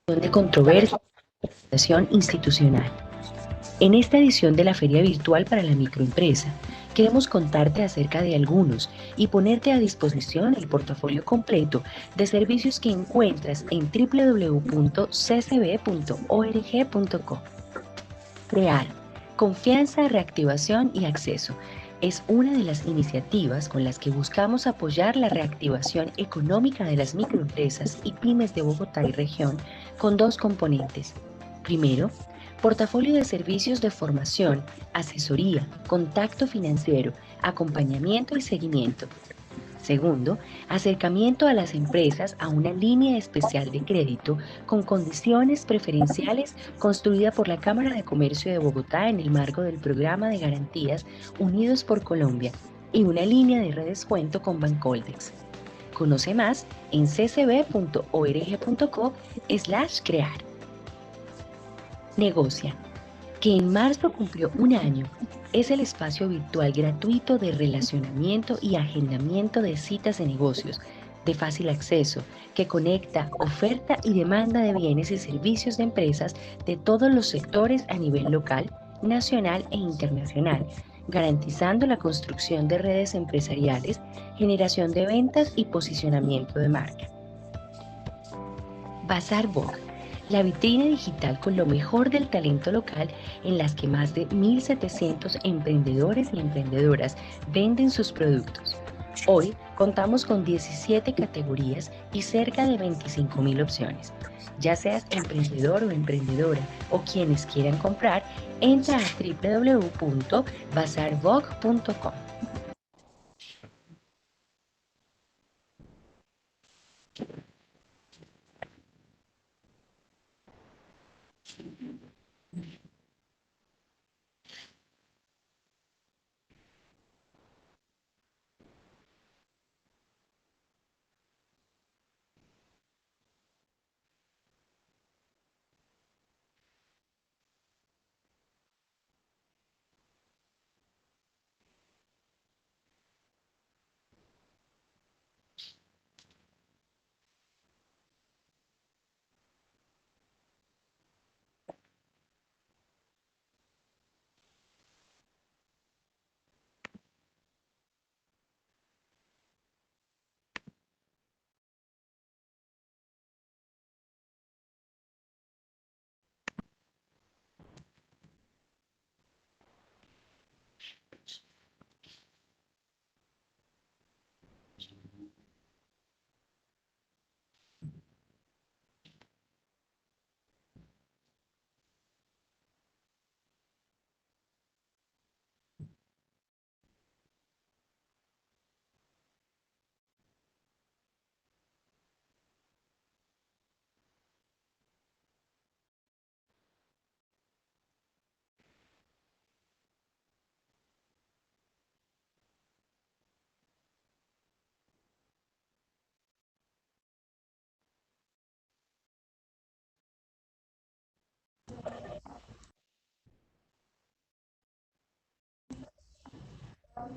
de controversia y relación institucional. En esta edición de la Feria Virtual para la Microempresa, queremos contarte acerca de algunos y ponerte a disposición el portafolio completo de servicios que encuentras en www.ccb.org.co. Crear confianza, reactivación y acceso es una de las iniciativas con las que buscamos apoyar la reactivación económica de las microempresas y pymes de Bogotá y región con dos componentes. Primero, portafolio de servicios de formación, asesoría, contacto financiero, acompañamiento y seguimiento. Segundo, acercamiento a las empresas a una línea especial de crédito con condiciones preferenciales construida por la Cámara de Comercio de Bogotá en el marco del programa de garantías Unidos por Colombia y una línea de redescuento con Bancoldex. Conoce más en ccb.org.co/crear. Negocia, que en marzo cumplió un año, es el espacio virtual gratuito de relacionamiento y agendamiento de citas de negocios, de fácil acceso, que conecta oferta y demanda de bienes y servicios de empresas de todos los sectores a nivel local, nacional e internacional, garantizando la construcción de redes empresariales, generación de ventas y posicionamiento de marca. Bazar Vogue, la vitrina digital con lo mejor del talento local en las que más de 1.700 emprendedores y emprendedoras venden sus productos. Hoy contamos con 17 categorías y cerca de 25.000 opciones. Ya seas emprendedor o emprendedora o quienes quieran comprar, entra a www.bazarvogue.com.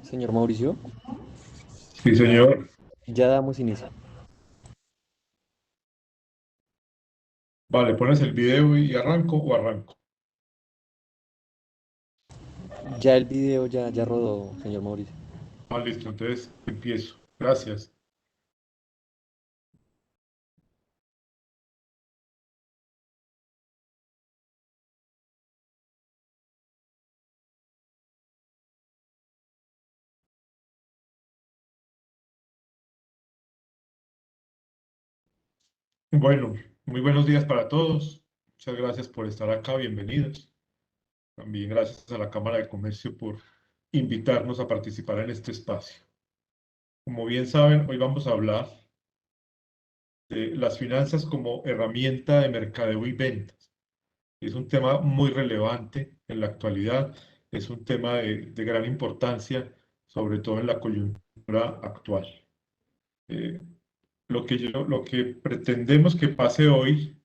Señor Mauricio, Sí, señor. ya damos inicio. Vale, pones el video y arranco o arranco. Ya el video ya rodó, señor Mauricio. Ah, listo, entonces empiezo. Gracias. Bueno, muy buenos días para todos. Muchas gracias por estar acá, bienvenidos. También gracias a la Cámara de Comercio por invitarnos a participar en este espacio. Como bien saben, hoy vamos a hablar de las finanzas como herramienta de mercadeo y ventas. Es un tema muy relevante en la actualidad, es un tema de gran importancia, sobre todo en la coyuntura actual. Eh, lo que pretendemos que pase hoy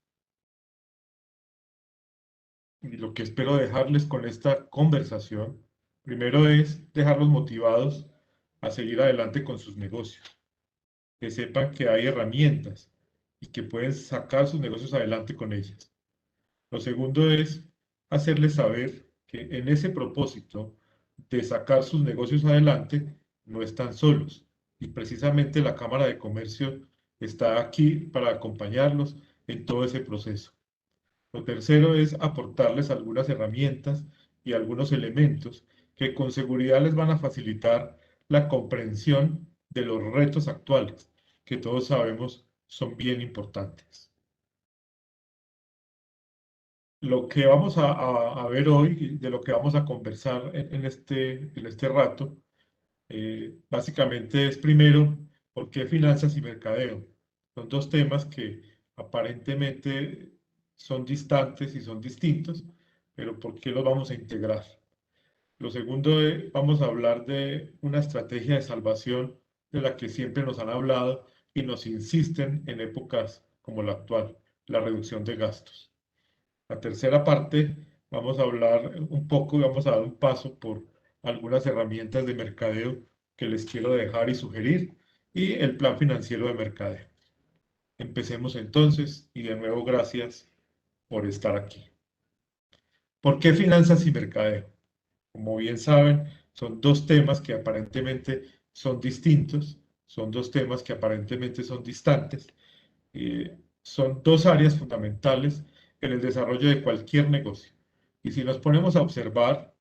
y lo que espero dejarles con esta conversación, primero es dejarlos motivados a seguir adelante con sus negocios, que sepan que hay herramientas y que pueden sacar sus negocios adelante con ellas. Lo segundo es hacerles saber que en ese propósito de sacar sus negocios adelante no están solos. Y precisamente la Cámara de Comercio está aquí para acompañarlos en todo ese proceso. Lo tercero es aportarles algunas herramientas y algunos elementos que con seguridad les van a facilitar la comprensión de los retos actuales, que todos sabemos son bien importantes. Lo que vamos a ver hoy, de lo que vamos a conversar en este rato, básicamente es primero, ¿por qué finanzas y mercadeo? Son dos temas que aparentemente son distantes y son distintos, pero ¿por qué los vamos a integrar? Lo segundo, vamos a hablar de una estrategia de salvación de la que siempre nos han hablado y nos insisten en épocas como la actual, la reducción de gastos. La tercera parte, vamos a hablar un poco, vamos a dar un paso por algunas herramientas de mercadeo que les quiero dejar y sugerir, y el plan financiero de mercadeo. Empecemos entonces, y de nuevo gracias por estar aquí. ¿Por qué finanzas y mercadeo? Como bien saben, son dos temas que aparentemente son distintos, son dos temas que aparentemente son distantes, son dos áreas fundamentales en el desarrollo de cualquier negocio. Y si nos ponemos a observar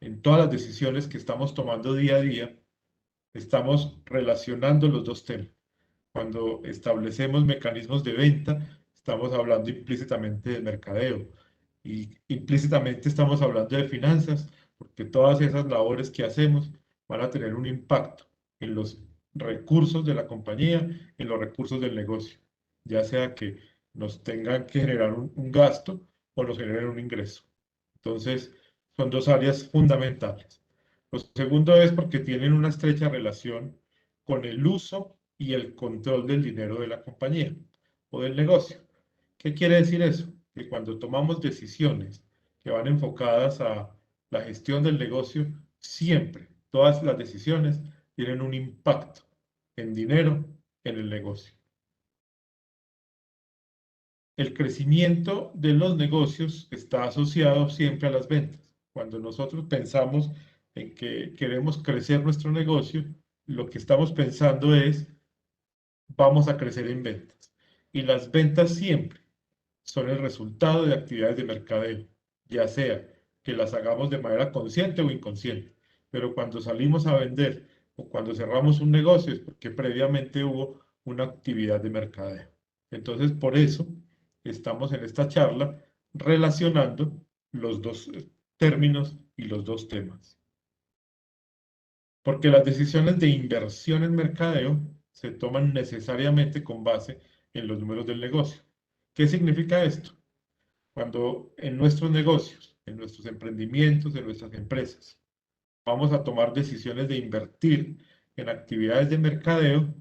en todas las decisiones que estamos tomando día a día, estamos relacionando los dos temas. Cuando establecemos mecanismos de venta, estamos hablando implícitamente de mercadeo y implícitamente estamos hablando de finanzas, porque todas esas labores que hacemos van a tener un impacto en los recursos de la compañía, en los recursos del negocio, ya sea que nos tengan que generar un gasto o nos generen un ingreso. Entonces, son dos áreas fundamentales. Lo segundo es porque tienen una estrecha relación con el uso y el control del dinero de la compañía o del negocio. ¿Qué quiere decir eso? Que cuando tomamos decisiones que van enfocadas a la gestión del negocio, siempre, todas las decisiones tienen un impacto en dinero en el negocio. El crecimiento de los negocios está asociado siempre a las ventas. Cuando nosotros pensamos en que queremos crecer nuestro negocio, lo que estamos pensando es, vamos a crecer en ventas. Y las ventas siempre son el resultado de actividades de mercadeo, ya sea que las hagamos de manera consciente o inconsciente. Pero cuando salimos a vender o cuando cerramos un negocio es porque previamente hubo una actividad de mercadeo. Entonces, por eso estamos en esta charla relacionando los dos términos y los dos temas. Porque las decisiones de inversión en mercadeo se toman necesariamente con base en los números del negocio. ¿Qué significa esto? Cuando en nuestros negocios, en nuestros emprendimientos, en nuestras empresas, vamos a tomar decisiones de invertir en actividades de mercadeo,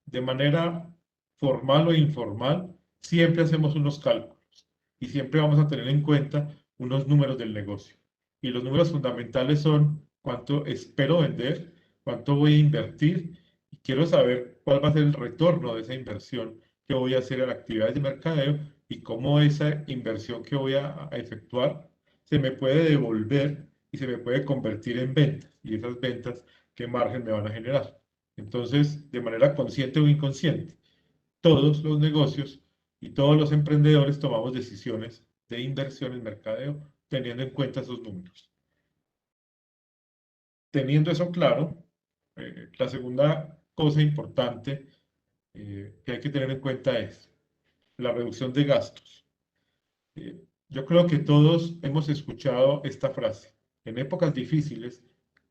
de manera formal o informal, siempre hacemos unos cálculos y siempre vamos a tener en cuenta unos números del negocio. Y los números fundamentales son cuánto espero vender, cuánto voy a invertir y quiero saber cuál va a ser el retorno de esa inversión que voy a hacer en actividades de mercadeo y cómo esa inversión que voy a efectuar se me puede devolver y se me puede convertir en ventas. Y esas ventas, ¿qué margen me van a generar? Entonces, de manera consciente o inconsciente, todos los negocios y todos los emprendedores tomamos decisiones de inversión en mercadeo teniendo en cuenta esos números. Teniendo eso claro, la segunda cosa importante que hay que tener en cuenta es la reducción de gastos. Yo creo que todos hemos escuchado esta frase. En épocas difíciles,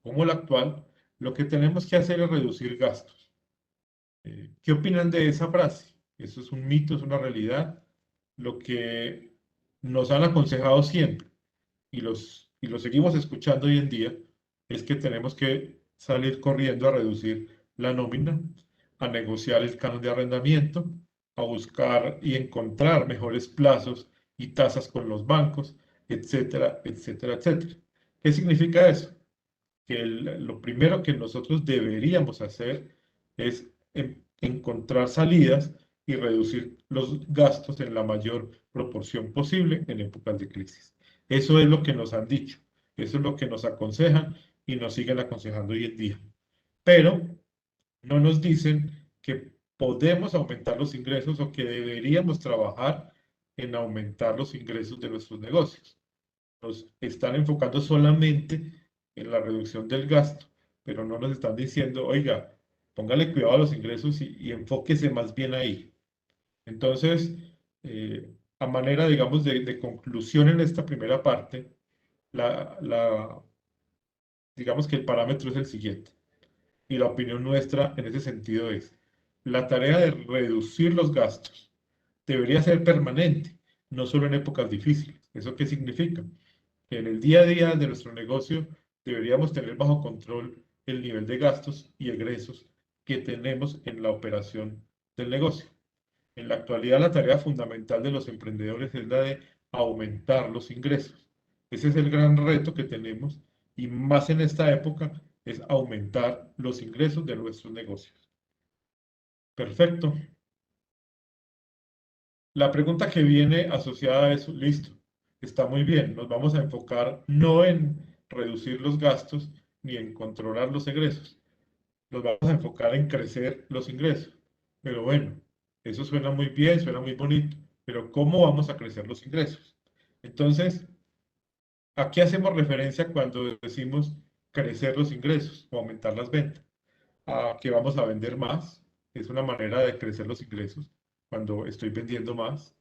como la actual, lo que tenemos que hacer es reducir gastos. ¿Qué opinan de esa frase? ¿Eso es un mito, es una realidad? Lo que nos han aconsejado siempre y lo seguimos escuchando hoy en día es que tenemos que salir corriendo a reducir la nómina, a negociar el canon de arrendamiento, a buscar y encontrar mejores plazos y tasas con los bancos, etcétera, etcétera, etcétera. ¿Qué significa eso? Que lo primero que nosotros deberíamos hacer es encontrar salidas y reducir los gastos en la mayor proporción posible en épocas de crisis. Eso es lo que nos han dicho, eso es lo que nos aconsejan y nos siguen aconsejando hoy en día. Pero no nos dicen que podemos aumentar los ingresos o que deberíamos trabajar en aumentar los ingresos de nuestros negocios. Nos están enfocando solamente en la reducción del gasto, pero no nos están diciendo, oiga, póngale cuidado a los ingresos y enfóquese más bien ahí. Entonces, a manera, digamos, de conclusión en esta primera parte, digamos que el parámetro es el siguiente. Y la opinión nuestra en ese sentido es, la tarea de reducir los gastos debería ser permanente, no solo en épocas difíciles. ¿Eso qué significa? Que en el día a día de nuestro negocio deberíamos tener bajo control el nivel de gastos y egresos que tenemos en la operación del negocio. En la actualidad, la tarea fundamental de los emprendedores es la de aumentar los ingresos. Ese es el gran reto que tenemos y más en esta época es aumentar los ingresos de nuestros negocios. Perfecto. La pregunta que viene asociada a eso, listo, está muy bien, nos vamos a enfocar no en reducir los gastos ni en controlar los egresos, nos vamos a enfocar en crecer los ingresos. Pero bueno, eso suena muy bien, suena muy bonito, pero ¿cómo vamos a crecer los ingresos? Entonces, ¿a qué hacemos referencia cuando decimos crecer los ingresos o aumentar las ventas? A que vamos a vender más, es una manera de crecer los ingresos cuando estoy vendiendo más.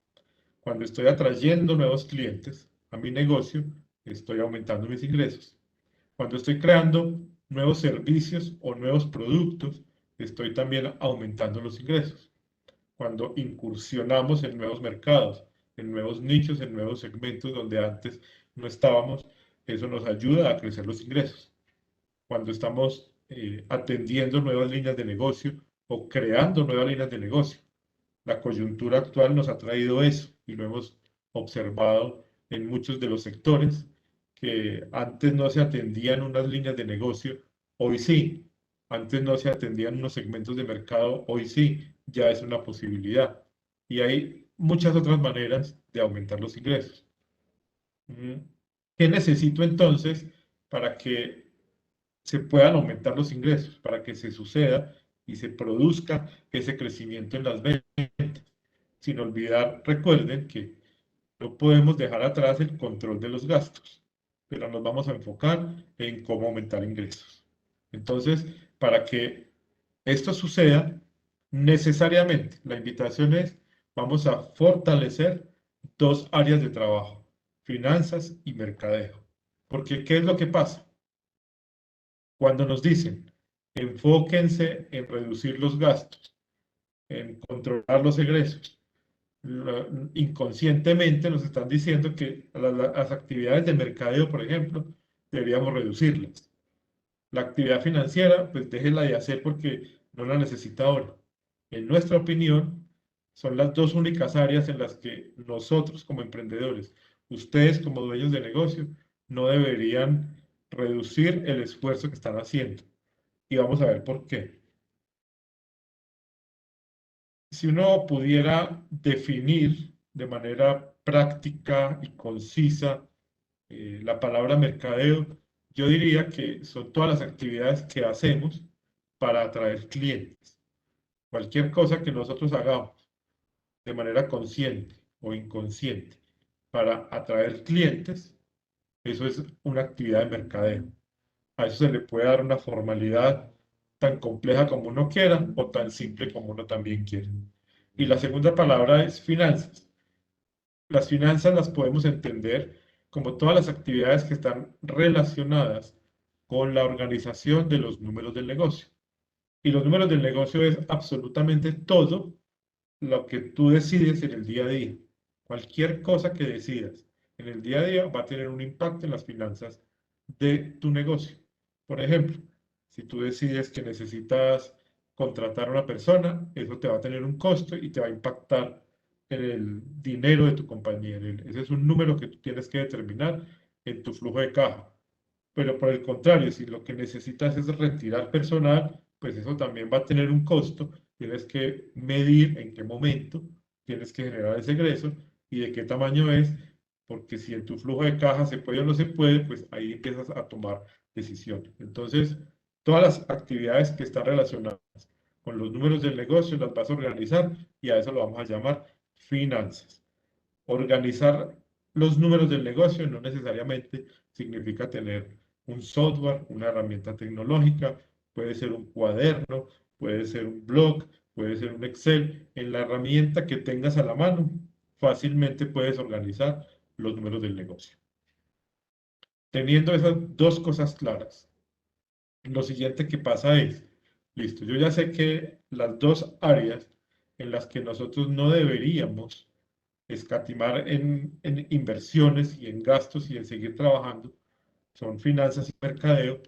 Cuando estoy atrayendo nuevos clientes a mi negocio, estoy aumentando mis ingresos. Cuando estoy creando nuevos servicios o nuevos productos, estoy también aumentando los ingresos. Cuando incursionamos en nuevos mercados, en nuevos nichos, en nuevos segmentos donde antes no estábamos, eso nos ayuda a crecer los ingresos. Cuando estamos atendiendo nuevas líneas de negocio o creando nuevas líneas de negocio. La coyuntura actual nos ha traído eso y lo hemos observado en muchos de los sectores que antes no se atendían unas líneas de negocio, hoy sí. Antes no se atendían unos segmentos de mercado, hoy sí, ya es una posibilidad. Y hay muchas otras maneras de aumentar los ingresos. ¿Qué necesito entonces para que se puedan aumentar los ingresos, para que se suceda y se produzca ese crecimiento en las ventas? Sin olvidar, recuerden que no podemos dejar atrás el control de los gastos, pero nos vamos a enfocar en cómo aumentar ingresos. Entonces, para que esto suceda, necesariamente la invitación es, vamos a fortalecer dos áreas de trabajo, finanzas y mercadeo. Porque, ¿qué es lo que pasa? Cuando nos dicen, enfóquense en reducir los gastos, en controlar los egresos, inconscientemente nos están diciendo que las actividades de mercadeo, por ejemplo, deberíamos reducirlas. La actividad financiera, pues déjela de hacer porque no la necesita ahora. En nuestra opinión, son las dos únicas áreas en las que nosotros como emprendedores, ustedes como dueños de negocio, no deberían reducir el esfuerzo que están haciendo. Y vamos a ver por qué. Si uno pudiera definir de manera práctica y concisa la palabra mercadeo, yo diría que son todas las actividades que hacemos para atraer clientes. Cualquier cosa que nosotros hagamos de manera consciente o inconsciente para atraer clientes, eso es una actividad de mercadeo. A eso se le puede dar una formalidad tan compleja como uno quiera o tan simple como uno también quiere. Y la segunda palabra es finanzas. Las finanzas las podemos entender como todas las actividades que están relacionadas con la organización de los números del negocio. Y los números del negocio es absolutamente todo lo que tú decides en el día a día. Cualquier cosa que decidas en el día a día va a tener un impacto en las finanzas de tu negocio. Por ejemplo, si tú decides que necesitas contratar a una persona, eso te va a tener un costo y te va a impactar en el dinero de tu compañía. Ese es un número que tú tienes que determinar en tu flujo de caja. Pero por el contrario, si lo que necesitas es retirar personal, pues eso también va a tener un costo tienes que medir en qué momento tienes que generar ese egreso y de qué tamaño es, porque si en tu flujo de caja se puede o no se puede, pues ahí empiezas a tomar decisiones. Entonces, todas las actividades que están relacionadas con los números del negocio las vas a organizar y a eso lo vamos a llamar finanzas. Organizar los números del negocio no necesariamente significa tener un software, una herramienta tecnológica, puede ser un cuaderno, puede ser un blog, puede ser un Excel. En la herramienta que tengas a la mano, fácilmente puedes organizar los números del negocio. Teniendo esas dos cosas claras, lo siguiente que pasa es, listo, yo ya sé que las dos áreas en las que nosotros no deberíamos escatimar en inversiones y en gastos y en seguir trabajando son finanzas y mercadeo.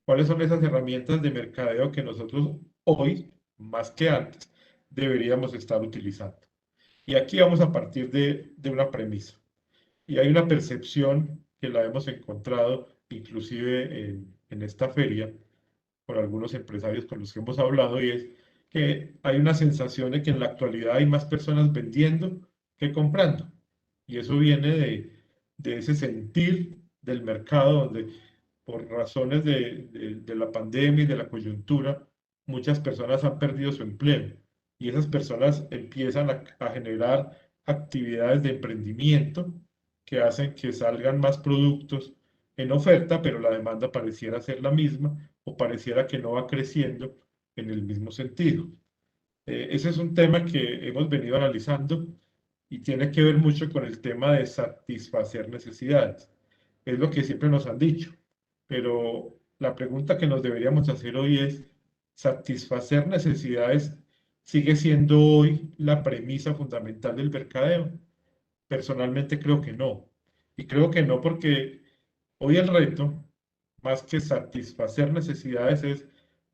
¿Cuáles son esas herramientas de mercadeo que nosotros hoy, más que antes, deberíamos estar utilizando? Y aquí vamos a partir de una premisa. Y hay una percepción que la hemos encontrado inclusive en esta feria por algunos empresarios con los que hemos hablado, y es que hay una sensación de que en la actualidad hay más personas vendiendo que comprando. Y eso viene de ese sentir del mercado, donde por razones de la pandemia y de la coyuntura, muchas personas han perdido su empleo. Y esas personas empiezan a generar actividades de emprendimiento que hacen que salgan más productos en oferta, pero la demanda pareciera ser la misma o pareciera que no va creciendo en el mismo sentido. Ese es un tema que hemos venido analizando y tiene que ver mucho con el tema de satisfacer necesidades. Es lo que siempre nos han dicho, pero la pregunta que nos deberíamos hacer hoy es, ¿satisfacer necesidades sigue siendo hoy la premisa fundamental del mercadeo? Personalmente creo que no. Y creo que no porque hoy el reto, más que satisfacer necesidades, es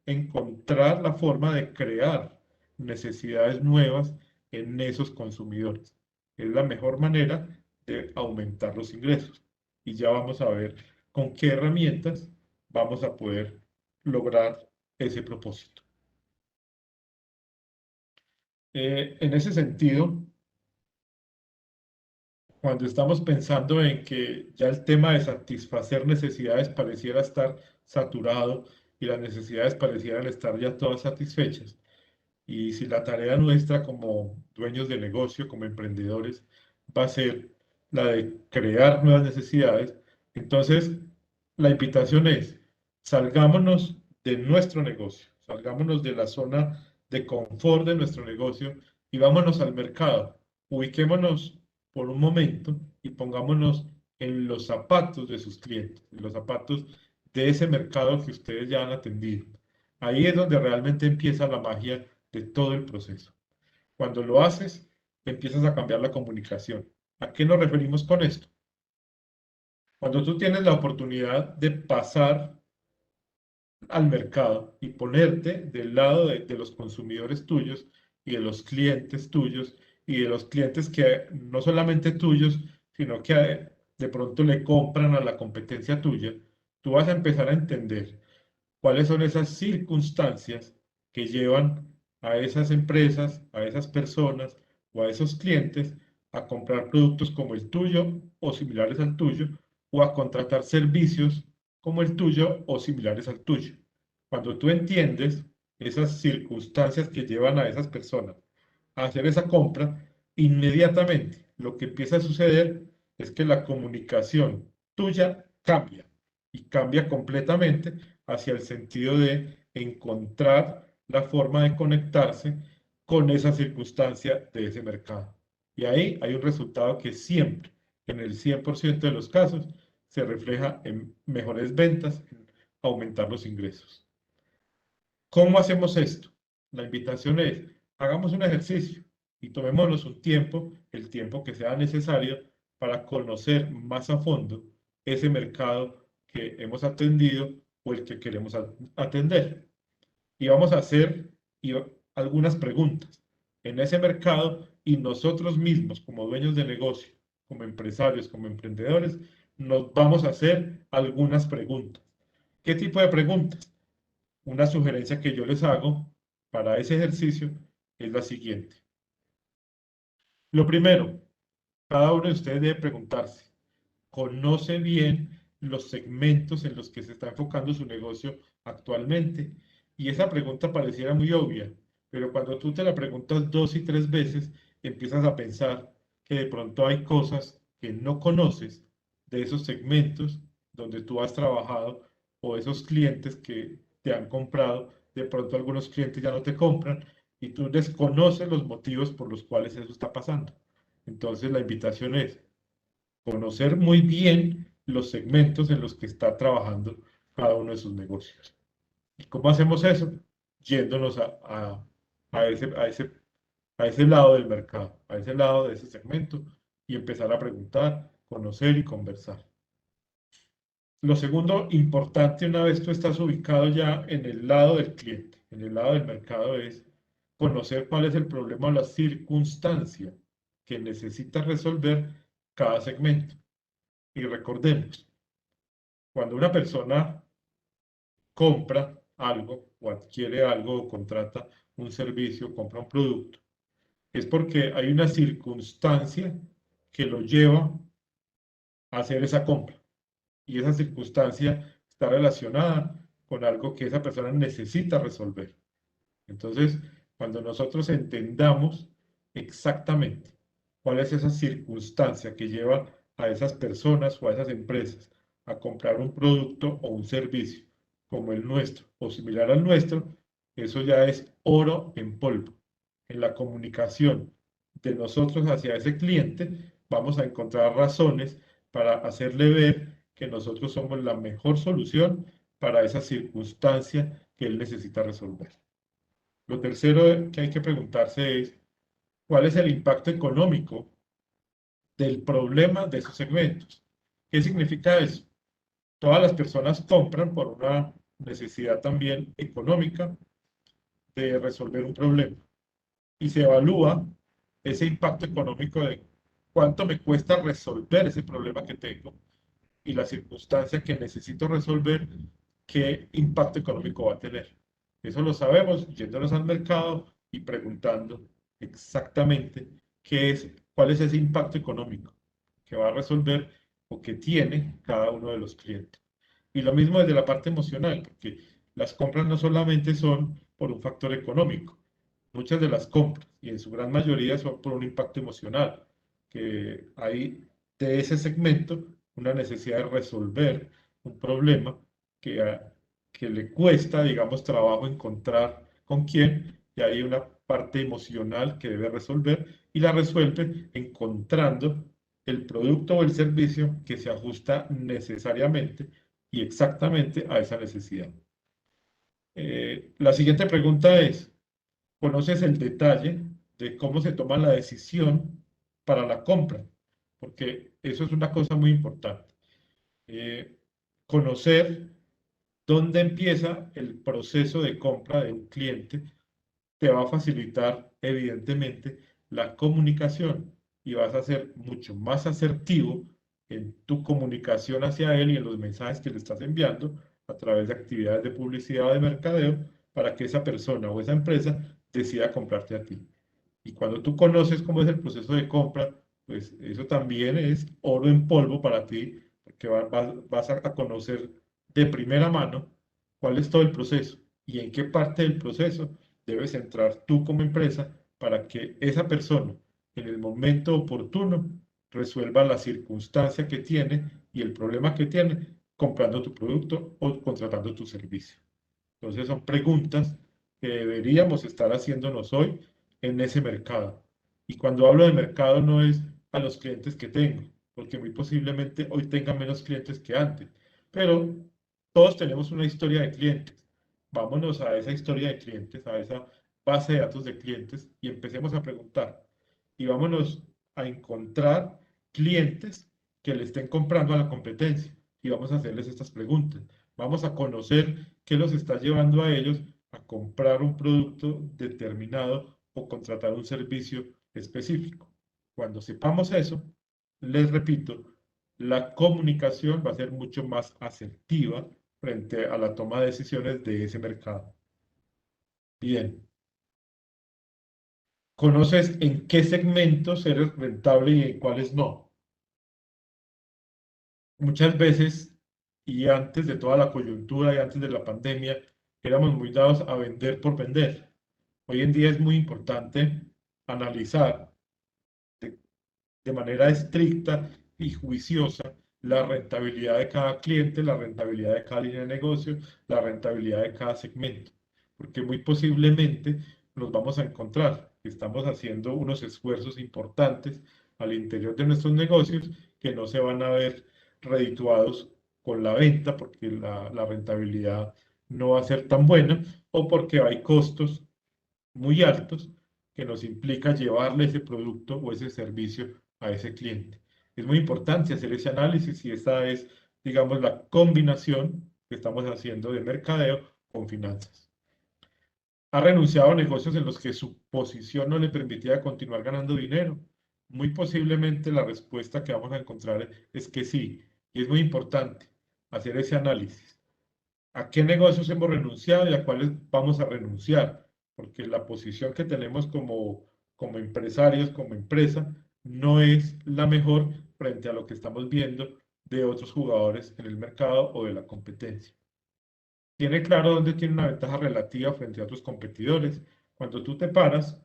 encontrar la forma de crear necesidades nuevas en esos consumidores. Es la mejor manera de aumentar los ingresos. Y ya vamos a ver con qué herramientas vamos a poder lograr ese propósito. En ese sentido, cuando estamos pensando en que ya el tema de satisfacer necesidades pareciera estar saturado y las necesidades parecieran estar ya todas satisfechas, y si la tarea nuestra como dueños de negocio, como emprendedores, va a ser la de crear nuevas necesidades, entonces la invitación es, salgámonos de nuestro negocio, salgámonos de la zona de confort de nuestro negocio y vámonos al mercado. Ubiquémonos por un momento y pongámonos en los zapatos de sus clientes, en los zapatos de ese mercado que ustedes ya han atendido. Ahí es donde realmente empieza la magia de todo el proceso. Cuando lo haces, empiezas a cambiar la comunicación. ¿A qué nos referimos con esto? Cuando tú tienes la oportunidad de pasar al mercado y ponerte del lado de los consumidores tuyos y de los clientes tuyos y de los clientes que no solamente tuyos, sino que de pronto le compran a la competencia tuya, tú vas a empezar a entender cuáles son esas circunstancias que llevan a esas empresas, a esas personas o a esos clientes a comprar productos como el tuyo o similares al tuyo o a contratar servicios como el tuyo o similares al tuyo. Cuando tú entiendes esas circunstancias que llevan a esas personas a hacer esa compra, inmediatamente lo que empieza a suceder es que la comunicación tuya cambia y cambia completamente hacia el sentido de encontrar la forma de conectarse con esa circunstancia de ese mercado. Y ahí hay un resultado que siempre, en el 100% de los casos, se refleja en mejores ventas, en aumentar los ingresos. ¿Cómo hacemos esto? La invitación es, hagamos un ejercicio y tomémonos un tiempo, el tiempo que sea necesario para conocer más a fondo ese mercado que hemos atendido o el que queremos atender. Y vamos a hacer algunas preguntas en ese mercado y nosotros mismos como dueños de negocio, como empresarios, como emprendedores, nos vamos a hacer algunas preguntas. ¿Qué tipo de preguntas? Una sugerencia que yo les hago para ese ejercicio es la siguiente. Lo primero, cada uno de ustedes debe preguntarse, ¿conoce bien los segmentos en los que se está enfocando su negocio actualmente? Y esa pregunta pareciera muy obvia, pero cuando tú te la preguntas 2 y 3 veces, empiezas a pensar que de pronto hay cosas que no conoces de esos segmentos donde tú has trabajado o esos clientes que te han comprado. De pronto algunos clientes ya no te compran y tú desconoces los motivos por los cuales eso está pasando. Entonces la invitación es conocer muy bien los segmentos en los que está trabajando cada uno de sus negocios. ¿Y cómo hacemos eso? Yéndonos a ese lado del mercado, a ese lado de ese segmento y empezar a preguntar, conocer y conversar. Lo segundo importante una vez tú estás ubicado ya en el lado del cliente, en el lado del mercado, es conocer cuál es el problema o la circunstancia que necesita resolver cada segmento. Y recordemos, cuando una persona compra algo o adquiere algo o contrata un servicio, compra un producto, es porque hay una circunstancia que lo lleva a hacer esa compra. Y esa circunstancia está relacionada con algo que esa persona necesita resolver. Entonces, cuando nosotros entendamos exactamente cuál es esa circunstancia que lleva a esas personas o a esas empresas a comprar un producto o un servicio como el nuestro o similar al nuestro, eso ya es oro en polvo. En la comunicación de nosotros hacia ese cliente, vamos a encontrar razones para hacerle ver que nosotros somos la mejor solución para esa circunstancia que él necesita resolver. Lo tercero que hay que preguntarse es, ¿cuál es el impacto económico del problema de esos segmentos? ¿Qué significa eso? Todas las personas compran por una necesidad también económica de resolver un problema y se evalúa ese impacto económico de cuánto me cuesta resolver ese problema que tengo y la circunstancia que necesito resolver, qué impacto económico va a tener. Eso lo sabemos yéndonos al mercado y preguntando exactamente cuál es ese impacto económico que va a resolver o que tiene cada uno de los clientes. Y lo mismo desde la parte emocional, porque las compras no solamente son por un factor económico, muchas de las compras, y en su gran mayoría son por un impacto emocional, que hay de ese segmento una necesidad de resolver un problema que le cuesta, digamos, trabajo encontrar con quién, y hay una parte emocional que debe resolver y la resuelve encontrando el producto o el servicio que se ajusta necesariamente y exactamente a esa necesidad. La siguiente pregunta es, ¿conoces el detalle de cómo se toma la decisión para la compra? Porque eso es una cosa muy importante. Conocer dónde empieza el proceso de compra de un cliente te va a facilitar, evidentemente, la comunicación y vas a ser mucho más asertivo en tu comunicación hacia él y en los mensajes que le estás enviando a través de actividades de publicidad o de mercadeo para que esa persona o esa empresa decida comprarte a ti. Y cuando tú conoces cómo es el proceso de compra, pues eso también es oro en polvo para ti, porque vas a conocer de primera mano cuál es todo el proceso y en qué parte del proceso debes entrar tú como empresa para que esa persona en el momento oportuno resuelva la circunstancia que tiene y el problema que tiene comprando tu producto o contratando tu servicio. Entonces son preguntas que deberíamos estar haciéndonos hoy en ese mercado. Y cuando hablo de mercado no es a los clientes que tengo, porque muy posiblemente hoy tenga menos clientes que antes, pero todos tenemos una historia de clientes. Vámonos a esa historia de clientes, a esa base de datos de clientes y empecemos a preguntar. Y vámonos a encontrar clientes que le estén comprando a la competencia y vamos a hacerles estas preguntas. Vamos a conocer qué los está llevando a ellos a comprar un producto determinado o contratar un servicio específico. Cuando sepamos eso, les repito, la comunicación va a ser mucho más asertiva frente a la toma de decisiones de ese mercado. Bien, conoces en qué segmentos eres rentable y en cuáles no. Muchas veces, y antes de toda la coyuntura y antes de la pandemia, éramos muy dados a vender por vender. Hoy en día es muy importante analizar de manera estricta y juiciosa la rentabilidad de cada cliente, la rentabilidad de cada línea de negocio, la rentabilidad de cada segmento, porque muy posiblemente nos vamos a encontrar que estamos haciendo unos esfuerzos importantes al interior de nuestros negocios que no se van a ver redituados con la venta porque la rentabilidad no va a ser tan buena o porque hay costos muy altos que nos implica llevarle ese producto o ese servicio a ese cliente. Es muy importante hacer ese análisis y esa es, digamos, la combinación que estamos haciendo de mercadeo con finanzas. Ha renunciado a negocios en los que su posición no le permitía continuar ganando dinero. Muy posiblemente la respuesta que vamos a encontrar es que sí, y es muy importante hacer ese análisis. ¿A qué negocios hemos renunciado y a cuáles vamos a renunciar? Porque la posición que tenemos como empresarios, como empresa, no es la mejor frente a lo que estamos viendo de otros jugadores en el mercado o de la competencia. Tiene claro dónde tiene una ventaja relativa frente a otros competidores. Cuando tú te paras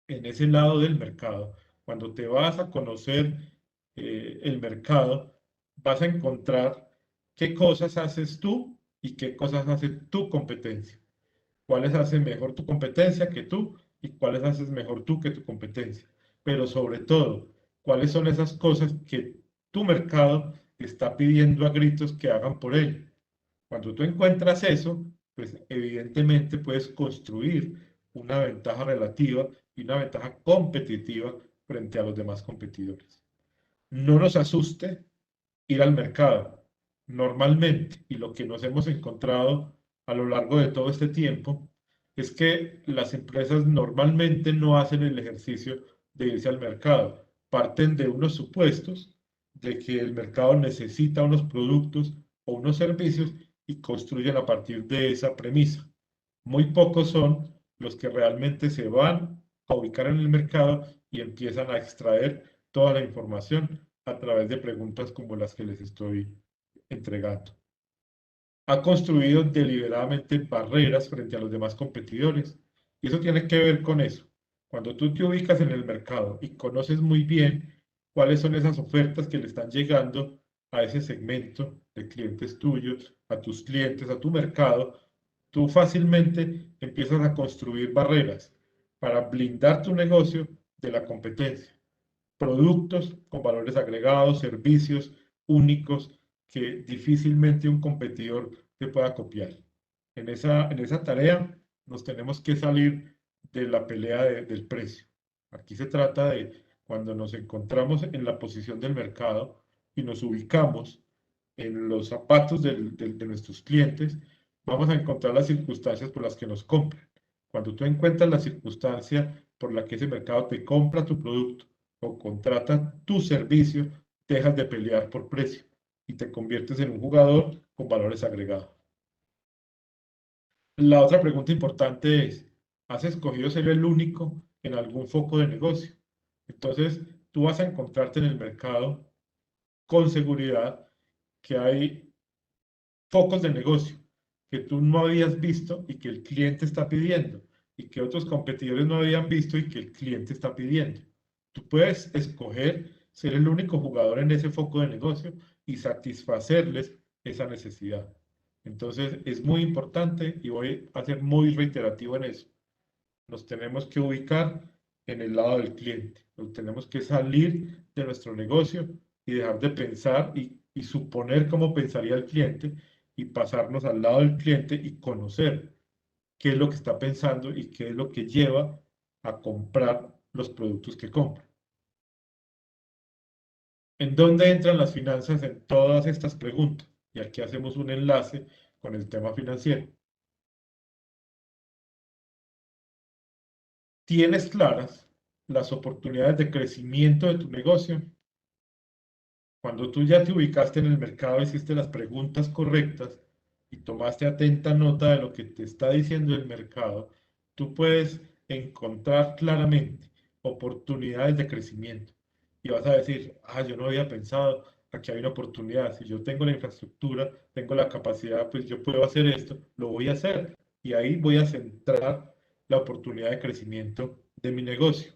en ese lado del mercado, cuando te vas a conocer el mercado, vas a encontrar qué cosas haces tú y qué cosas hace tu competencia. Cuáles hace mejor tu competencia que tú y cuáles haces mejor tú que tu competencia. Pero sobre todo, cuáles son esas cosas que tu mercado está pidiendo a gritos que hagan por él. Cuando tú encuentras eso, pues evidentemente puedes construir una ventaja relativa y una ventaja competitiva frente a los demás competidores. No nos asuste ir al mercado. Normalmente, y lo que nos hemos encontrado a lo largo de todo este tiempo, es que las empresas normalmente no hacen el ejercicio de irse al mercado. Parten de unos supuestos de que el mercado necesita unos productos o unos servicios y construyen a partir de esa premisa. Muy pocos son los que realmente se van a ubicar en el mercado y empiezan a extraer toda la información a través de preguntas como las que les estoy entregando. Ha construido deliberadamente barreras frente a los demás competidores y eso tiene que ver con eso. Cuando tú te ubicas en el mercado y conoces muy bien cuáles son esas ofertas que le están llegando a ese segmento de clientes tuyos, a tus clientes, a tu mercado, tú fácilmente empiezas a construir barreras para blindar tu negocio de la competencia. Productos con valores agregados, servicios únicos que difícilmente un competidor te pueda copiar. En esa tarea nos tenemos que salir de la pelea del precio. Aquí se trata de cuando nos encontramos en la posición del mercado y nos ubicamos en los zapatos de nuestros clientes, vamos a encontrar las circunstancias por las que nos compran. Cuando tú encuentras la circunstancia por la que ese mercado te compra tu producto o contrata tu servicio, dejas de pelear por precio y te conviertes en un jugador con valores agregados. La otra pregunta importante es, ¿has escogido ser el único en algún foco de negocio? Entonces, tú vas a encontrarte en el mercado con seguridad que hay focos de negocio que tú no habías visto y que el cliente está pidiendo y que otros competidores no habían visto y que el cliente está pidiendo. Tú puedes escoger ser el único jugador en ese foco de negocio y satisfacerles esa necesidad. Entonces es muy importante y voy a ser muy reiterativo en eso. Nos tenemos que ubicar en el lado del cliente. Nos tenemos que salir de nuestro negocio y dejar de pensar y suponer cómo pensaría el cliente y pasarnos al lado del cliente y conocer qué es lo que está pensando y qué es lo que lleva a comprar los productos que compra. ¿En dónde entran las finanzas en todas estas preguntas? Y aquí hacemos un enlace con el tema financiero. ¿Tienes claras las oportunidades de crecimiento de tu negocio? Cuando tú ya te ubicaste en el mercado, hiciste las preguntas correctas y tomaste atenta nota de lo que te está diciendo el mercado, tú puedes encontrar claramente oportunidades de crecimiento. Y vas a decir, yo no había pensado, aquí hay una oportunidad. Si yo tengo la infraestructura, tengo la capacidad, pues yo puedo hacer esto, lo voy a hacer. Y ahí voy a centrar la oportunidad de crecimiento de mi negocio.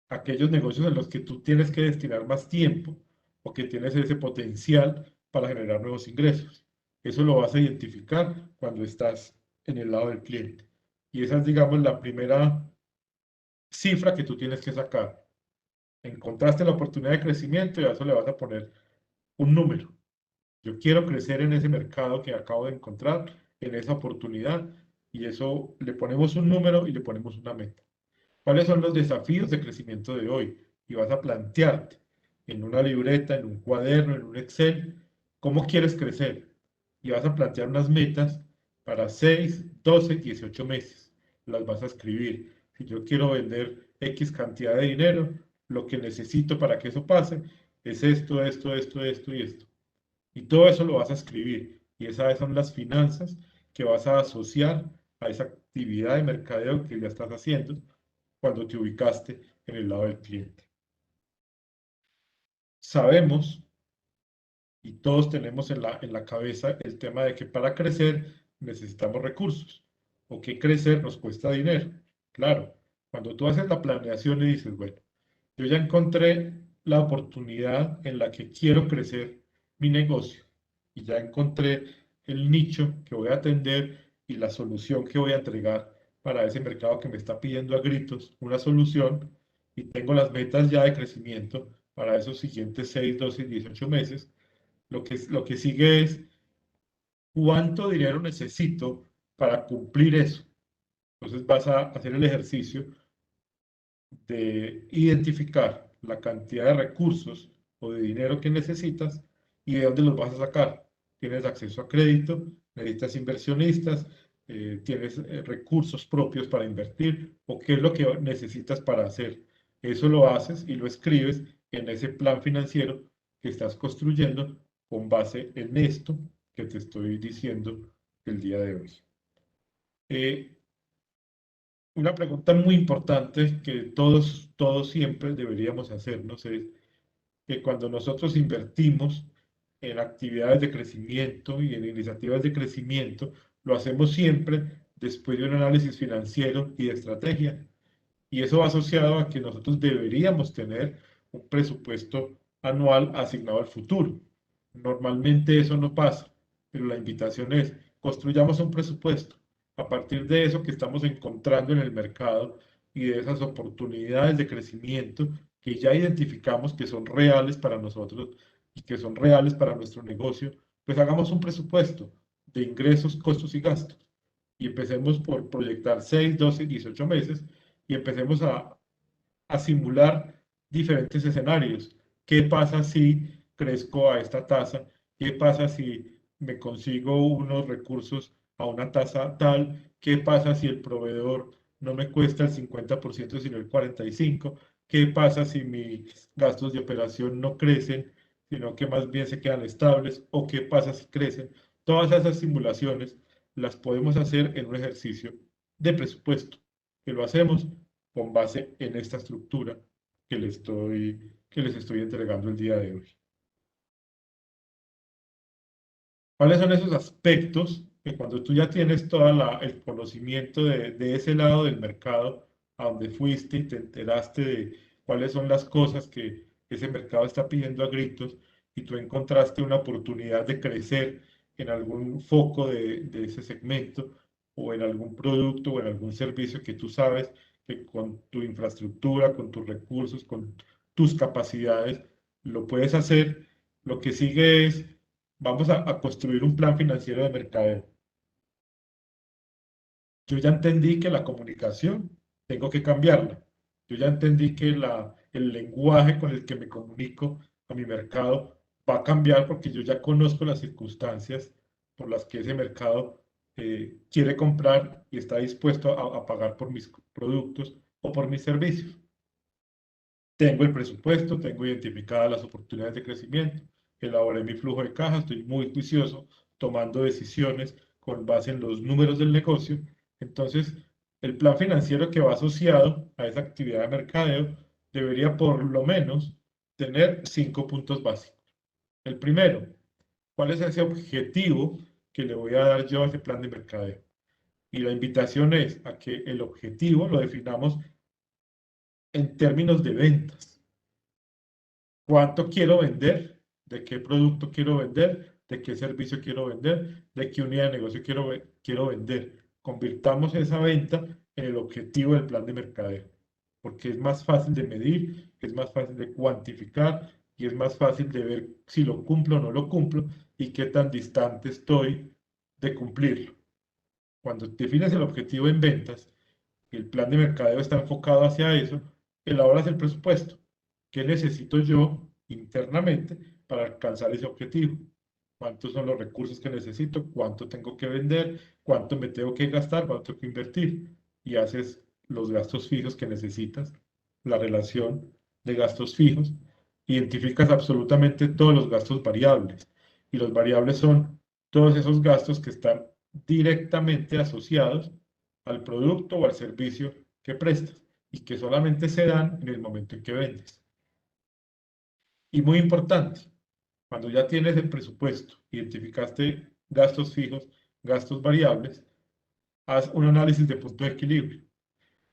Aquellos negocios en los que tú tienes que destinar más tiempo o que tienes ese potencial para generar nuevos ingresos. Eso lo vas a identificar cuando estás en el lado del cliente. Y esa es, digamos, la primera cifra que tú tienes que sacar. Encontraste la oportunidad de crecimiento y a eso le vas a poner un número. Yo quiero crecer en ese mercado que acabo de encontrar, en esa oportunidad, y eso le ponemos un número y le ponemos una meta. ¿Cuáles son los desafíos de crecimiento de hoy? Y vas a plantearte en una libreta, en un cuaderno, en un Excel, cómo quieres crecer. Y vas a plantear unas metas para 6, 12, 18 meses. Las vas a escribir. Si yo quiero vender X cantidad de dinero, lo que necesito para que eso pase es esto, esto, esto, esto y esto. Y todo eso lo vas a escribir. Y esas son las finanzas que vas a asociar a esa actividad de mercadeo que ya estás haciendo cuando te ubicaste en el lado del cliente. Sabemos, y todos tenemos en la cabeza el tema de que para crecer necesitamos recursos, o que crecer nos cuesta dinero. Claro, cuando tú haces la planeación y dices, bueno, yo ya encontré la oportunidad en la que quiero crecer mi negocio, y ya encontré el nicho que voy a atender y la solución que voy a entregar para ese mercado que me está pidiendo a gritos una solución, y tengo las metas ya de crecimiento para esos siguientes 6, 12 y 18 meses. Lo que sigue es cuánto dinero necesito para cumplir eso. Entonces vas a hacer el ejercicio de identificar la cantidad de recursos o de dinero que necesitas y de dónde los vas a sacar. Tienes acceso a crédito, necesitas inversionistas, tienes recursos propios para invertir o qué es lo que necesitas para hacer. Eso lo haces y lo escribes en ese plan financiero que estás construyendo con base en esto que te estoy diciendo el día de hoy. Una pregunta muy importante que todos siempre deberíamos hacernos es que cuando nosotros invertimos en actividades de crecimiento y en iniciativas de crecimiento, lo hacemos siempre después de un análisis financiero y de estrategia. Y eso va asociado a que nosotros deberíamos tener un presupuesto anual asignado al futuro. Normalmente eso no pasa, pero la invitación es, construyamos un presupuesto a partir de eso que estamos encontrando en el mercado y de esas oportunidades de crecimiento que ya identificamos que son reales para nosotros y que son reales para nuestro negocio, pues hagamos un presupuesto de ingresos, costos y gastos y empecemos por proyectar 6, 12, 18 meses y empecemos a simular diferentes escenarios. ¿Qué pasa si crezco a esta tasa? ¿Qué pasa si me consigo unos recursos a una tasa tal? ¿Qué pasa si el proveedor no me cuesta el 50% sino el 45%? ¿Qué pasa si mis gastos de operación no crecen, sino que más bien se quedan estables? ¿O qué pasa si crecen? Todas esas simulaciones las podemos hacer en un ejercicio de presupuesto, que lo hacemos con base en esta estructura que les estoy entregando el día de hoy. ¿Cuáles son esos aspectos que cuando tú ya tienes todo el conocimiento de ese lado del mercado, a donde fuiste y te enteraste de cuáles son las cosas que ese mercado está pidiendo a gritos y tú encontraste una oportunidad de crecer en algún foco de ese segmento o en algún producto o en algún servicio que tú sabes que con tu infraestructura, con tus recursos, con tus capacidades, lo puedes hacer? Lo que sigue es vamos a construir un plan financiero de mercadeo. Yo ya entendí que la comunicación tengo que cambiarla. Yo ya entendí que el lenguaje con el que me comunico a mi mercado va a cambiar porque yo ya conozco las circunstancias por las que ese mercado quiere comprar y está dispuesto a pagar por mis productos o por mis servicios. Tengo el presupuesto, tengo identificadas las oportunidades de crecimiento, elaboré mi flujo de caja, estoy muy juicioso tomando decisiones con base en los números del negocio. Entonces, El plan financiero que va asociado a esa actividad de mercadeo debería por lo menos tener 5 puntos básicos. El primero, ¿cuál es ese objetivo que le voy a dar yo a ese plan de mercadeo? Y la invitación es a que el objetivo lo definamos en términos de ventas. ¿Cuánto quiero vender? ¿De qué producto quiero vender? ¿De qué servicio quiero vender? ¿De qué unidad de negocio quiero vender? Convirtamos esa venta en el objetivo del plan de mercadeo, porque es más fácil de medir, es más fácil de cuantificar y es más fácil de ver si lo cumplo o no lo cumplo y qué tan distante estoy de cumplirlo. Cuando defines el objetivo en ventas y el plan de mercadeo está enfocado hacia eso, elaboras el presupuesto. ¿Qué necesito yo internamente para alcanzar ese objetivo? ¿Cuántos son los recursos que necesito? ¿Cuánto tengo que vender? ¿Cuánto me tengo que gastar? ¿Cuánto tengo que invertir? Y haces los gastos fijos que necesitas, la relación de gastos fijos. Identificas absolutamente todos los gastos variables. Y los variables son todos esos gastos que están directamente asociados al producto o al servicio que prestas y que solamente se dan en el momento en que vendes. Y muy importante, cuando ya tienes el presupuesto, identificaste gastos fijos, gastos variables, haz un análisis de punto de equilibrio.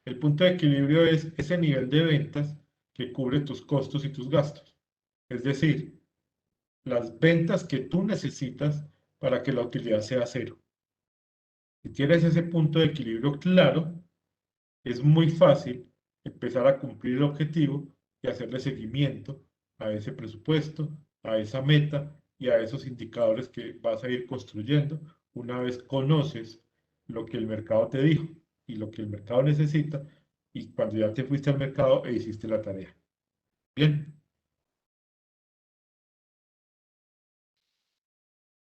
El punto de equilibrio es ese nivel de ventas que cubre tus costos y tus gastos. Es decir, las ventas que tú necesitas para que la utilidad sea cero. Si tienes ese punto de equilibrio claro, es muy fácil empezar a cumplir el objetivo y hacerle seguimiento a ese presupuesto, a esa meta y a esos indicadores que vas a ir construyendo una vez conoces lo que el mercado te dijo y lo que el mercado necesita y cuando ya te fuiste al mercado e hiciste la tarea. Bien.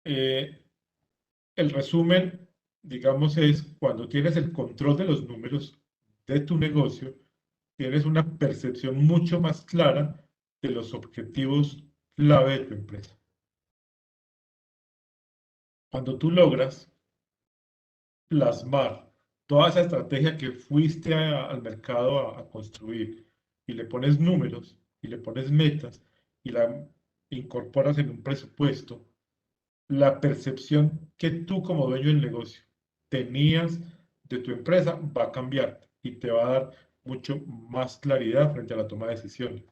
Eh, el resumen, digamos, es cuando tienes el control de los números de tu negocio, tienes una percepción mucho más clara de los objetivos clave de tu empresa. Cuando tú logras plasmar toda esa estrategia que fuiste al mercado a construir y le pones números y le pones metas y la incorporas en un presupuesto, la percepción que tú como dueño del negocio tenías de tu empresa va a cambiar y te va a dar mucho más claridad frente a la toma de decisiones.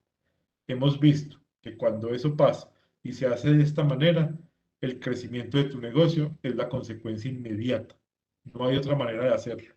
Hemos visto que cuando eso pasa y se hace de esta manera, el crecimiento de tu negocio es la consecuencia inmediata. No hay otra manera de hacerlo.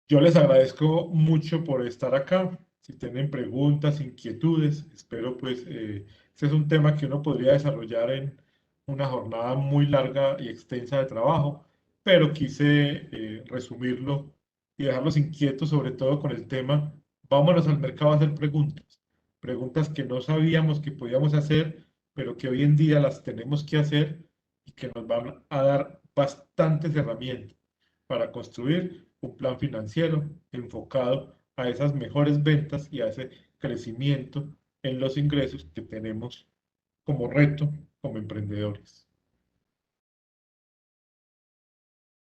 Yo les agradezco mucho por estar acá. Si tienen preguntas, inquietudes, espero pues, este es un tema que uno podría desarrollar en una jornada muy larga y extensa de trabajo, pero quise resumirlo y dejarlos inquietos sobre todo con el tema, vámonos al mercado a hacer preguntas, preguntas que no sabíamos que podíamos hacer, pero que hoy en día las tenemos que hacer y que nos van a dar bastantes herramientas para construir un plan financiero enfocado a esas mejores ventas y a ese crecimiento en los ingresos que tenemos como reto como emprendedores.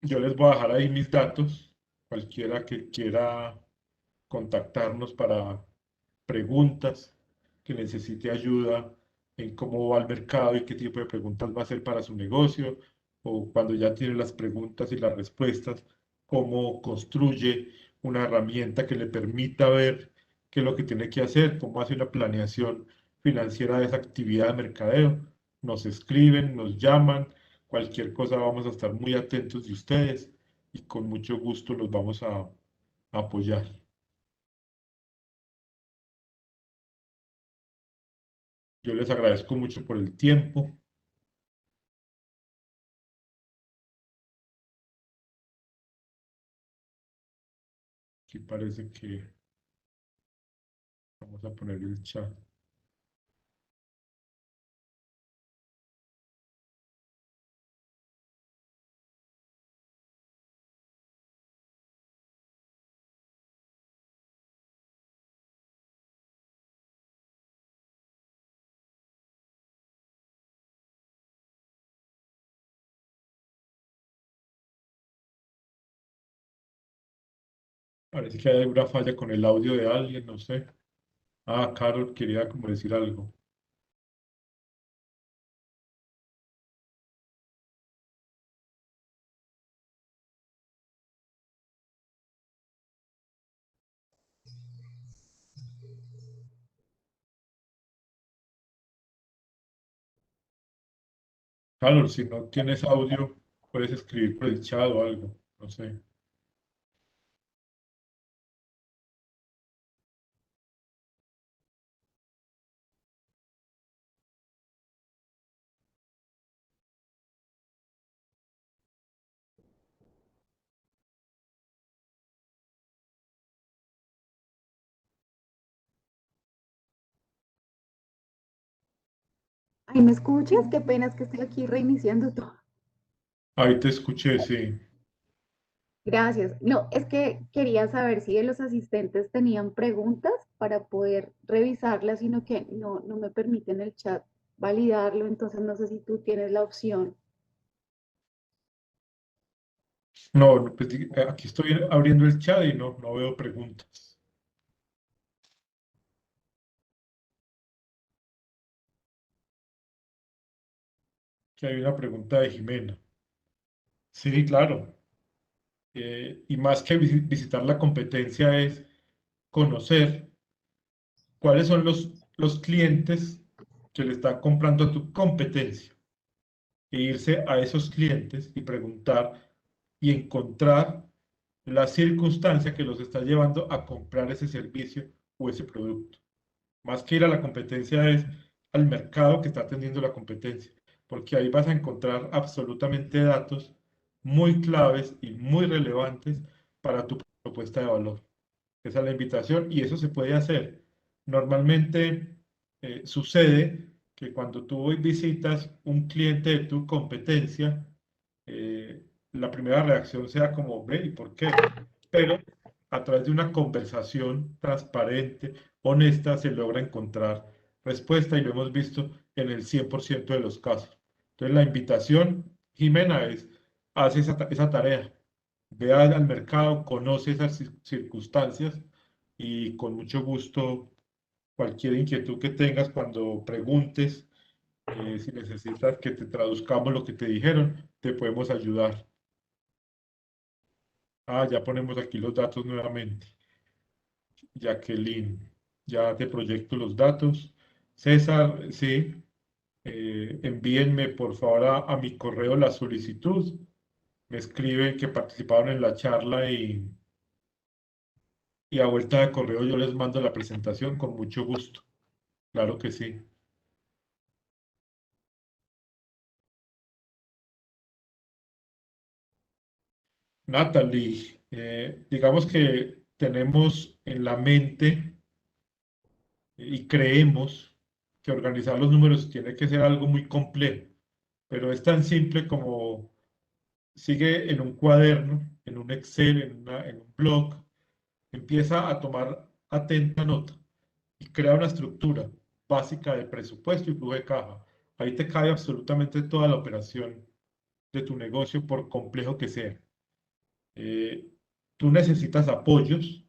Yo les voy a dejar ahí mis datos, cualquiera que quiera contactarnos para preguntas, que necesite ayuda en cómo va el mercado y qué tipo de preguntas va a hacer para su negocio, o cuando ya tiene las preguntas y las respuestas, cómo construye una herramienta que le permita ver qué es lo que tiene que hacer, cómo hace una planeación financiera de esa actividad de mercadeo. Nos escriben, nos llaman, cualquier cosa vamos a estar muy atentos de ustedes y con mucho gusto los vamos a apoyar. Yo les agradezco mucho por el tiempo. Aquí parece que vamos a poner el chat. Parece que hay alguna falla con el audio de alguien, no sé. Ah, Carol quería como decir algo. Carol, si no tienes audio, puedes escribir por el chat o algo, no sé. Ay, ¿me escuchas? Qué pena, es que estoy aquí reiniciando todo. Ahí te escuché, sí. Gracias. No, es que quería saber si de los asistentes tenían preguntas para poder revisarlas, sino que no me permiten el chat validarlo, entonces no sé si tú tienes la opción. No, no, pues, aquí estoy abriendo el chat y no veo preguntas. Que hay una pregunta de Jimena. Sí, claro. Y más que visitar la competencia es conocer cuáles son los clientes que le están comprando a tu competencia e irse a esos clientes y preguntar y encontrar la circunstancia que los está llevando a comprar ese servicio o ese producto. Más que ir a la competencia es al mercado que está atendiendo la competencia, porque ahí vas a encontrar absolutamente datos muy claves y muy relevantes para tu propuesta de valor. Esa es la invitación y eso se puede hacer. Normalmente sucede que cuando tú visitas un cliente de tu competencia, la primera reacción sea como, ve, ¿y por qué? Pero a través de una conversación transparente, honesta, se logra encontrar respuesta y lo hemos visto en el 100% de los casos. Entonces la invitación, Jimena, es, hace esa tarea, ve al mercado, conoce esas circunstancias y con mucho gusto, cualquier inquietud que tengas cuando preguntes, si necesitas que te traduzcamos lo que te dijeron, te podemos ayudar. Ah, ya ponemos aquí los datos nuevamente. Jacqueline, ya te proyecto los datos. César, sí, envíenme por favor a mi correo la solicitud. Me escriben que participaron en la charla y a vuelta de correo yo les mando la presentación con mucho gusto. Claro que sí. Natalie, digamos que tenemos en la mente y creemos que organizar los números tiene que ser algo muy complejo, pero es tan simple como sigue en un cuaderno, en un Excel, en un blog, empieza a tomar atenta nota y crea una estructura básica de presupuesto y flujo de caja. Ahí te cae absolutamente toda la operación de tu negocio, por complejo que sea. Eh, Tú necesitas apoyos,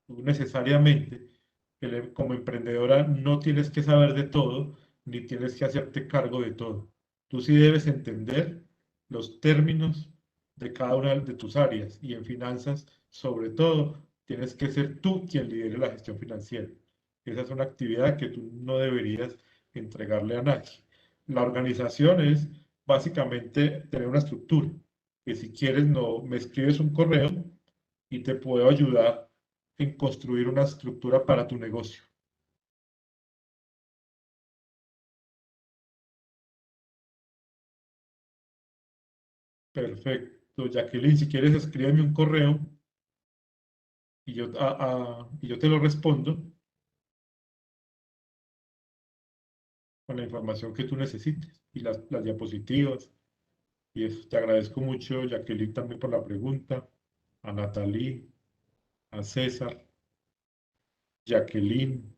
tú necesariamente, como emprendedora, no tienes que saber de todo, ni tienes que hacerte cargo de todo. Tú sí debes entender los términos de cada una de tus áreas y en finanzas, sobre todo, tienes que ser tú quien lidere la gestión financiera. Esa es una actividad que tú no deberías entregarle a nadie. La organización es básicamente tener una estructura, que si quieres no, me escribes un correo y te puedo ayudar en construir una estructura para tu negocio. Perfecto, Jacqueline, si quieres escríbeme un correo y yo te lo respondo con la información que tú necesites y las diapositivas. Y eso, te agradezco mucho, Jacqueline, también por la pregunta, a Natalie, a César, Jacqueline,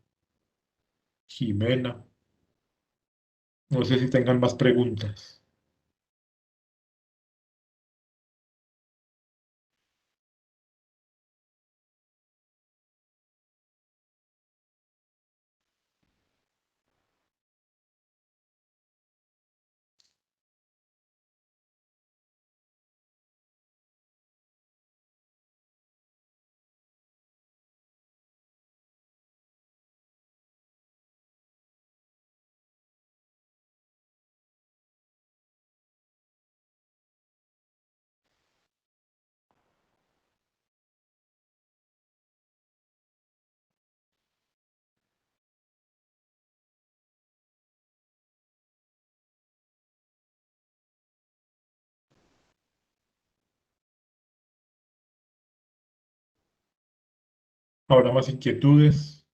Jimena. No sé si tengan más preguntas. ¿Habrá más inquietudes?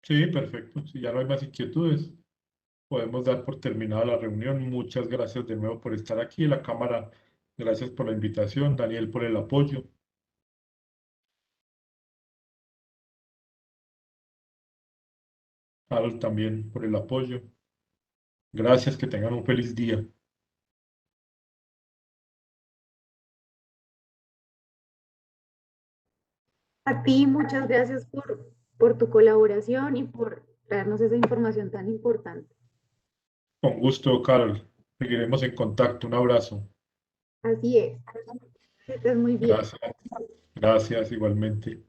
Sí, perfecto. Si ya no hay más inquietudes, podemos dar por terminada la reunión. Muchas gracias de nuevo por estar aquí. La cámara, gracias por la invitación. Daniel, por el apoyo. Harold también por el apoyo. Gracias, que tengan un feliz día. A ti, muchas gracias por tu colaboración y por traernos esa información tan importante. Con gusto, Carol. Seguiremos en contacto. Un abrazo. Así es. Que estés muy bien. Gracias. Gracias igualmente.